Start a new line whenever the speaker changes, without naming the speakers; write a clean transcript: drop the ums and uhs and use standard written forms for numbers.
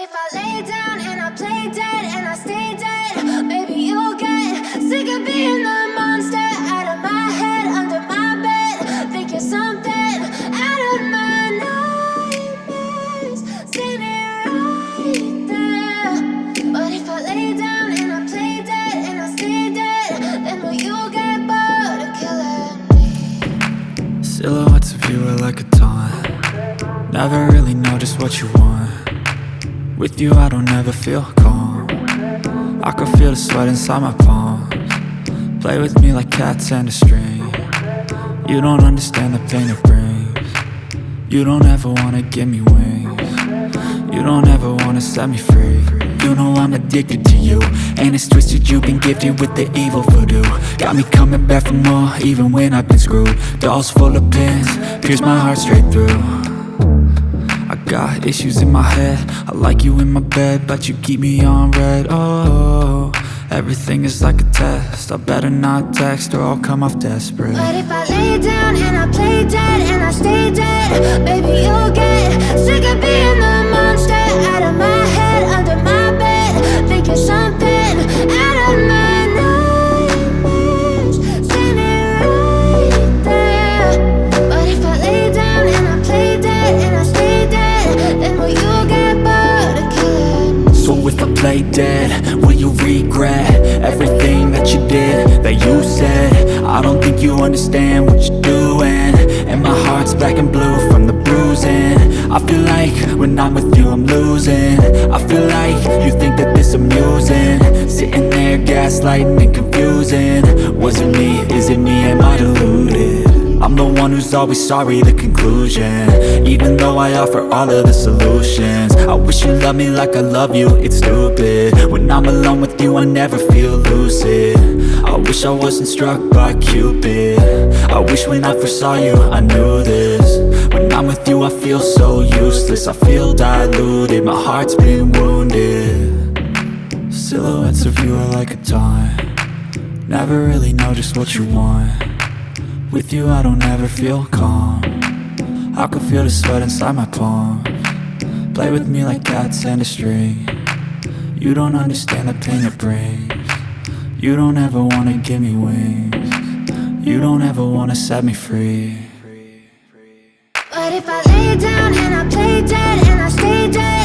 if I lay down and I play dead and I stay dead, maybe you'll get sick of being the monster out of my head, under my bed. Think you're something out of my nightmares, standing right there. But if I lay down and I play dead and I stay dead, then will you get bored of killing me?
Silhouettes of you are like a taunt. Never really know just what you want. With you I don't ever feel calm. I can feel the sweat inside my palms. Play with me like cats and a string. You don't understand the pain it brings. You don't ever wanna give me wings. You don't ever wanna set me free. You know I'm addicted to you, and it's twisted, you've been gifted with the evil voodoo. Got me coming back for more, even when I've been screwed. Dolls full of pins, pierce my heart straight through. I got issues in my head, I like you in my bed, but you keep me on red. Oh, everything is like a test, I better not text or I'll come off desperate.
But if I lay down and I play dead and I stay dead, baby you'll get sick of being the monster out of my head, under my bed. Think you're something out of my nightmares, standing right there. But if I lay down and I play dead and I stay dead, then will you get bored of killing me?
So if I play dead, will you regret everything that you did, that you said? I don't think you understand what you're doing, and my heart's black and blue from the bruising. I feel like when I'm with you I'm losing. I feel like you think that this amusing, sitting there gaslighting and confusing. Was it me? Is it me? Am I deluded? I'm the one who's always sorry, the conclusion, even though I offer all of the solutions. I wish you loved me like I love you, it's stupid. When I'm alone with you I never feel lucid. I wish I wasn't struck by Cupid. I wish when I first saw you I knew this. When I'm with you I feel so useless, I feel diluted, my heart's been wounded. Silhouettes of you are like a taunt. Never really know just what you want. With you I don't ever feel calm. I can feel the sweat inside my palms. Play with me like cats and a string. You don't understand the pain it brings. You don't ever wanna give me wings. You don't ever wanna set me free.
But if I lay down and I play dead and I stay dead,